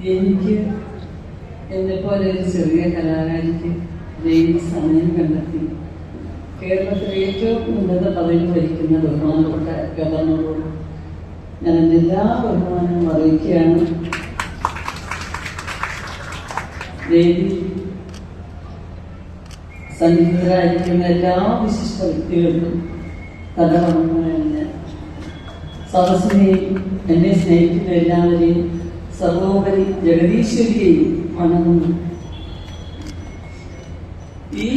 എനിക്ക് എന്നെപ്പോലെ ഒരു ചെറിയ കലാകാരിക്ക് ദൈവം സമയം കണ്ടെത്തി കേരളത്തിലെ ഏറ്റവും ഉന്നത പദവി ഭരിക്കുന്ന ബഹുമാനപ്പെട്ട ഗവർണറോട് ഞാൻ എൻ്റെ എല്ലാ ബഹുമാനവും അറിയിക്കുകയാണ്. വേദി സന്നിഹിതരായിരിക്കുന്ന എല്ലാ വിശിഷ്ട വ്യക്തികൾക്കും കഥവണങ്ങുന്ന സദസ്സിനെയും എന്നെ സ്നേഹിക്കുന്ന എല്ലാവരെയും സർവോപരി ജഗദീശ്വരിയെയും വണങ്ങുന്നു. ഈ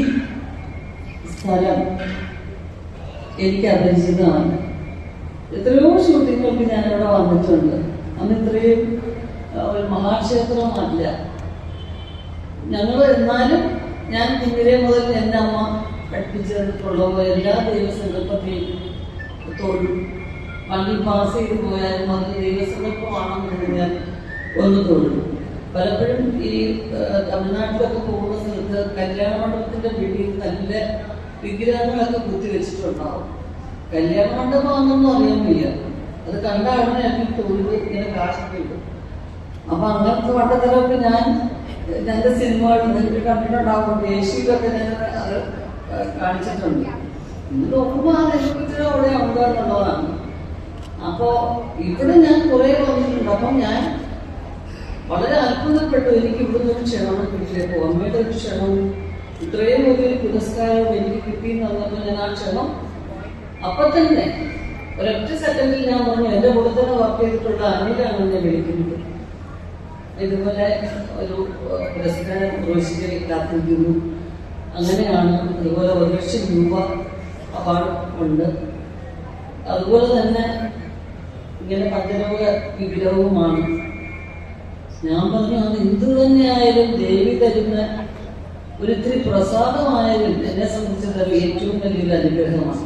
സ്ഥലം എനിക്ക് അപരിചിതമാണ്. എത്രയോ ഷൂട്ടിങ്ങൾക്ക് ഞാനിവിടെ വന്നിട്ടുണ്ട്. അന്ന് ഇത്രയും ഒരു മഹാക്ഷേത്രമല്ല ഞങ്ങൾ. എന്നാലും ഞാൻ കുഞ്ഞിലെ മുതൽ എൻ്റെ അമ്മ പഠിപ്പിച്ചിട്ടുള്ള എല്ലാ ദൈവസങ്കല്പത്തെയും തൊഴും. വണ്ടി പാസ് ചെയ്ത് പോയാലും അത് ദൈവസങ്കല്പമാണെന്ന് ഞാൻ ഒന്ന് തൊഴും. പലപ്പോഴും ഈ തമിഴ്നാട്ടിലൊക്കെ പോകുന്ന സ്ഥലത്ത് കല്യാണ മണ്ഡപത്തിന്റെ വീട്ടിൽ നല്ല വിഗ്രഹങ്ങളൊക്കെ കുത്തിവെച്ചിട്ടുണ്ടാവും. കല്യാണ മണ്ഡപമാണെന്നൊന്നും അറിയാൻ വയ്യ. അത് കണ്ടാണ് എനിക്ക് തൊഴിൽ ഇങ്ങനെ കാശിട്ടുണ്ട്. അപ്പൊ അങ്ങനത്തെ വട്ടത്തിലൊക്കെ ഞാൻ എൻ്റെ സിനിമകൾ നിങ്ങൾക്ക് കണ്ടിട്ടുണ്ടാവും. ദേശീയതൊക്കെ ഞാൻ അത് കാണിച്ചിട്ടുണ്ട്. ഇത് നോക്കുമ്പോൾ ആ ദൈവത്തിന് അവിടെ ഉണ്ടാകുന്നുള്ളതാണ്. അപ്പോ ഇവിടെ ഞാൻ കുറെ വന്നിട്ടുണ്ട്. അപ്പം ഞാൻ വളരെ അത്ഭുതപ്പെട്ടു. എനിക്ക് ഇവിടുന്ന് ഒരു ക്ഷണം കിട്ടിയപ്പോൾ അമ്മയുടെ ഒരു ക്ഷണവും ഇത്രയും വലിയൊരു പുരസ്കാരവും എനിക്ക് കിട്ടിയെന്ന് പറഞ്ഞപ്പോൾ ഞാൻ ആ ക്ഷണം അപ്പം തന്നെ ഒരൊറ്റ സെക്കൻഡിൽ ഞാൻ പറഞ്ഞു എൻ്റെ കൂടെ തന്നെ വർക്ക് ചെയ്തിട്ടുള്ള അനിലാണ് എന്നെ വിളിക്കുന്നത്. ഇതുപോലെ ഒരു പുരസ്കാരം പ്രവേശിക്കാൻ കാത്തിരിക്കുന്നു. അങ്ങനെയാണ്. അതുപോലെ 1,00,000 രൂപ അവാർഡ് ഉണ്ട്. അതുപോലെ തന്നെ ഇങ്ങനെ പഞ്ചലോക വിഗ്രഹവുമാണ്. ഞാൻ പറഞ്ഞു അത് എന്തു തന്നെയായാലും ദേവി തരുന്ന ഒരിത്തിരി പ്രസാദമായാലും എന്നെ സംബന്ധിച്ചിടത്തോളം ഏറ്റവും വലിയൊരു അനുഗ്രഹമാണ്.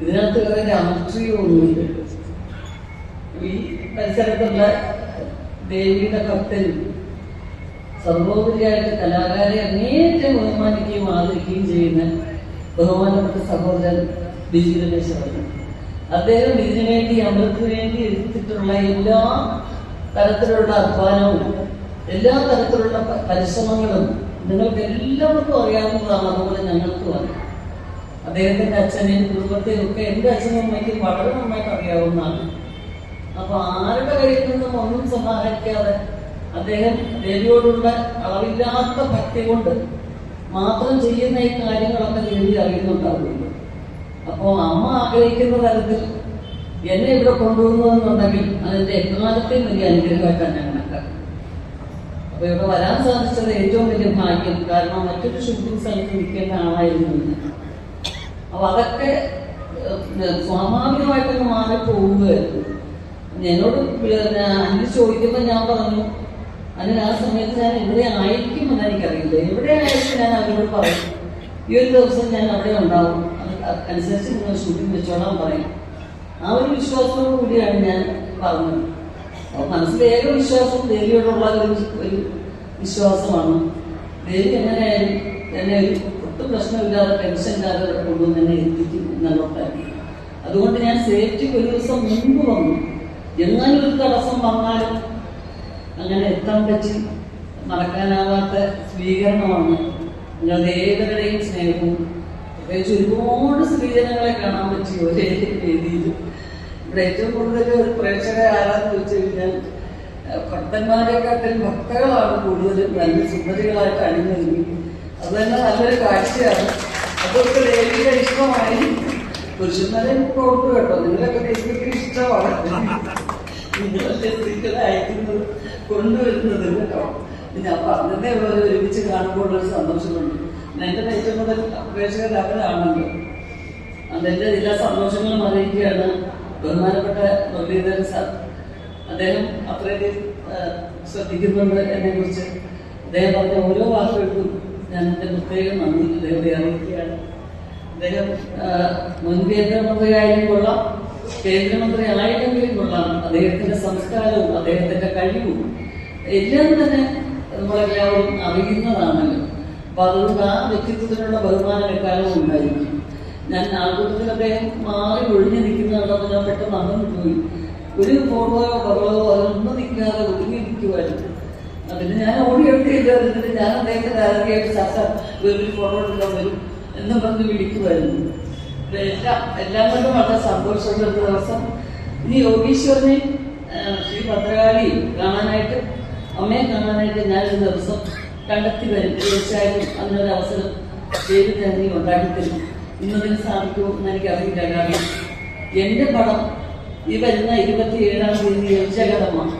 ഇതിനകത്ത് വേറെ രാഷ്ട്രീയമൊന്നുമില്ല. ഈ പരിസരത്തുള്ള ദേവിയുടെ ഭക്തരും സർവോപരിയായിട്ട് കലാകാരെ അങ്ങേറ്റം ബഹുമാനിക്കുകയും ആദരിക്കുകയും ചെയ്യുന്ന ബഹുമാനപ്പെട്ട സഹോദരൻ ബിജു രമേശ്. അദ്ദേഹം ഇതിനു വേണ്ടി അമൃതത്തിന് വേണ്ടി എടുത്തിട്ടുള്ള എല്ലാ തരത്തിലുള്ള അധ്വാനവും എല്ലാ തരത്തിലുള്ള പരിശ്രമങ്ങളും നിങ്ങൾക്ക് എല്ലാവർക്കും അറിയാവുന്നതാണ്. അതുപോലെ ഞങ്ങൾക്കും അറിയാം. അദ്ദേഹത്തിന്റെ അച്ഛനെയും കുടുംബത്തെയും ഒക്കെ എൻ്റെ അച്ഛനും അമ്മയ്ക്കും വളരെ നന്നായിട്ട് അറിയാവുന്നതാണ്. അപ്പൊ ആരുടെ കയ്യിൽ നിന്നും ഒന്നും സമാഹരിക്കാതെ അദ്ദേഹം ദേവിയോടുള്ള അളവില്ലാത്ത ഭക്തി കൊണ്ട് മാത്രം ചെയ്യുന്ന ഈ കാര്യങ്ങളൊക്കെ ദേവി അറിയുന്നുണ്ടാവുള്ളൂ. അപ്പോൾ അമ്മ ആഗ്രഹിക്കുന്ന തരത്തിൽ എന്നെ ഇവിടെ കൊണ്ടുവന്നതെന്നുണ്ടെങ്കിൽ അതിന്റെ എക്കാലത്തെയും വലിയ അനുഗ്രഹമായിട്ടാണ് ഞാൻ കണക്കാക്കുന്നത്. അപ്പൊ ഇവിടെ വരാൻ സാധിച്ചത് ഏറ്റവും വലിയ ഭാഗ്യം. കാരണം മറ്റൊരു ഷൂട്ടിംഗ് സ്ഥലത്ത് നിൽക്കേണ്ട ആളായിരുന്നു. അപ്പൊ അതൊക്കെ സ്വാഭാവികമായിട്ടൊന്ന് മാറിപ്പോവുകയായിരുന്നു. എന്നോട് അഞ്ച് ചോദിക്കുമ്പോൾ ഞാൻ പറഞ്ഞു അതിന് ആ സമയത്ത് ഞാൻ എവിടെ ആയിരിക്കുമെന്ന് എനിക്കറിയില്ല. എവിടെ ആയിരിക്കും ഞാൻ അവരോട് പറയും ഈ ഒരു ദിവസം ഞാൻ അവിടെ ഉണ്ടാവും, അനുസരിച്ച് നിങ്ങൾ ഷൂട്ടിംഗ് വെച്ചോളാൻ പറയും. ആ ഒരു വിശ്വാസത്തോടു കൂടിയാണ് ഞാൻ പറഞ്ഞത്. അപ്പോൾ മനസ്സിലേക വിശ്വാസം ദേവിയോടുള്ള ഒരു വിശ്വാസമാണ്. ദേവി എങ്ങനെയായാലും എന്നെ ഒരു ഒട്ടും പ്രശ്നമില്ലാതെ ടെൻഷൻ ഇല്ലാതെ ഇവിടെ കൊണ്ടുവന്ന് എന്നെ എത്തിക്കും എന്നുള്ളതാക്കി. അതുകൊണ്ട് ഞാൻ സേഫ്റ്റിക്ക് ഒരു ദിവസം മുൻപ് വന്നു. എങ്ങാനും ഒരു തടസ്സം വന്നാലും അങ്ങനെ എത്താൻ പറ്റി നടക്കാനാവാത്ത സ്വീകരണമാണ്. നിങ്ങളുടെ ഏവരുടെയും സ്നേഹവും പ്രത്യേകിച്ച് ഒരുപാട് സ്ത്രീജനങ്ങളെ കാണാൻ പറ്റി ഒരേ രീതിയിൽ. ഇവിടെ ഏറ്റവും കൂടുതൽ ഒരു പ്രേക്ഷകരെ ആരാന്ന് ചോദിച്ചു കഴിഞ്ഞാൽ ഭക്തന്മാരെക്കാട്ടിലും ഭക്തകളാണ് കൂടുതലും നല്ല സുന്ദരികളായിട്ട് അണിഞ്ഞൊരുങ്ങി. അത് തന്നെ നല്ലൊരു കാഴ്ചയാണ്. അതൊക്കെ ദേവിയുടെ ഇഷ്ടമായി. പുരുഷന്മാരെ ഓർത്തു കേട്ടോ, നിങ്ങളൊക്കെ ദേവിക്ക് ഇഷ്ടമാണ്. നിങ്ങളല്ലേ സ്ത്രീകളെ അയക്കുന്നത് കൊണ്ടുവരുന്നത് കേട്ടോ. ഞാൻ പറഞ്ഞതേ പോലെ ഒരുമിച്ച് കാണുമ്പോൾ ഒരു സന്തോഷമുണ്ട്. എൻ്റെ ഏറ്റവും മുതൽ പ്രേക്ഷകർ അവരാണല്ലോ. അതെൻ്റെ എല്ലാ സന്തോഷങ്ങളും അറിയിക്കുകയാണ്. ബഹുമാനപ്പെട്ട മുരളീധരൻ സാർ, അദ്ദേഹം അത്രയധികം ശ്രദ്ധിക്കുന്നുണ്ട് എന്നെ കുറിച്ച്. അദ്ദേഹം പറഞ്ഞ ഓരോ വാക്കുകൾക്കും ഞാൻ എൻ്റെ പ്രത്യേകം നന്ദി അദ്ദേഹത്തെ അറിയിക്കുകയാണ്. അദ്ദേഹം മുൻ കേന്ദ്രമന്ത്രിയായാലും കൊള്ളാം, കേന്ദ്രമന്ത്രി ആയിട്ടെങ്കിലും കൊള്ളാം, അദ്ദേഹത്തിന്റെ സംസ്കാരവും അദ്ദേഹത്തിന്റെ കഴിവും എല്ലാം തന്നെ നമ്മളെല്ലാവരും അറിയുന്നതാണല്ലോ. അപ്പൊ അതുകൊണ്ട് ആ വ്യക്തിത്വത്തിനുള്ള ബഹുമാനം എക്കാലവും ഉണ്ടായിരിക്കും. ഞാൻ ആൾക്കൂട്ടത്തിൽ അദ്ദേഹം മാറി ഒഴിഞ്ഞു നിൽക്കുന്ന കണ്ടപ്പോൾ ഞാൻ പെട്ടെന്ന് അകന്നു പോയി. ഒരു ഫോട്ടോയോ ബഹളോ അതൊന്നും നിൽക്കാതെ ഒതുങ്ങി നിൽക്കുമായിരുന്നു. അതിന് ഞാൻ ഓടിയെടുത്തില്ല, എന്നിട്ട് ഞാൻ അദ്ദേഹത്തെ ആരോഗ്യമായിട്ട് ചർച്ച ഒരു ഫോട്ടോ എടുക്കാൻ വരും എന്ന് പറഞ്ഞ് വിളിക്കുമായിരുന്നു. എല്ലാം കൊണ്ടും വളരെ സന്തോഷമുള്ള ഒരു ദിവസം. ഇനി യോഗീശ്വരനെ ശ്രീ ഭദ്രകാളി കാണാനായിട്ട്, അമ്മയെ കാണാനായിട്ട് ഞാനൊരു ദിവസം കണ്ടെത്തി വരും. തീർച്ചയായും അതിനൊരു അവസരം ചെയ്ത് തന്നെ ഉണ്ടാക്കിത്തരും. ഇന്നതിന് സാധിക്കുമെന്ന് എനിക്കറിയില്ല. കാരണം എൻ്റെ പടം ഈ വരുന്ന 27-ാം തീയതി ജഗതമാണ്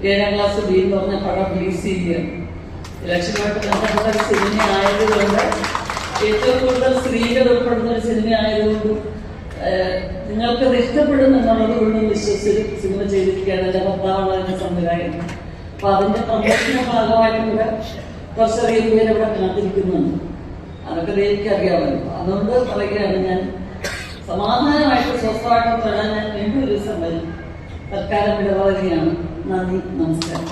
7ാം ക്ലാസ് ബി എന്ന് പറഞ്ഞ പടം റിലീസ് ചെയ്യുകയാണ്. ഇലക്ഷനുമായിട്ട് ബന്ധപ്പെട്ട ഒരു സിനിമ ആയതുകൊണ്ട്, ഏറ്റവും കൂടുതൽ സ്ത്രീകൾ ഉൾപ്പെടുന്ന ഒരു സിനിമ ആയതുകൊണ്ടും നിങ്ങൾക്കത് ഇഷ്ടപ്പെടുമെന്നുള്ളത് കൊണ്ടും വിശ്വസിച്ച് സിനിമ ചെയ്തിരിക്കുകയാണ്. എൻ്റെ ഭർത്താവാണ് അതിൻ്റെ സംവിധായകൻ. അപ്പൊ അതിന്റെ പ്രമോഷന്റെ ഭാഗമായിട്ട് കൂടെ കുറച്ചധികം പേര് ഇവിടെ കാത്തിരിക്കുന്നുണ്ട്. അതൊക്കെ ദേവിക്ക് അറിയാമല്ലോ. അതുകൊണ്ട് പറയുകയാണ്, ഞാൻ സമാധാനമായിട്ട് സ്വസ്ഥമായിട്ട് തൊഴാൻ ഞാൻ വീണ്ടും ഒരു ദിവസം വരും. തൽക്കാലം വിടവാങ്ങുകയാണ്. നന്ദി, നമസ്കാരം.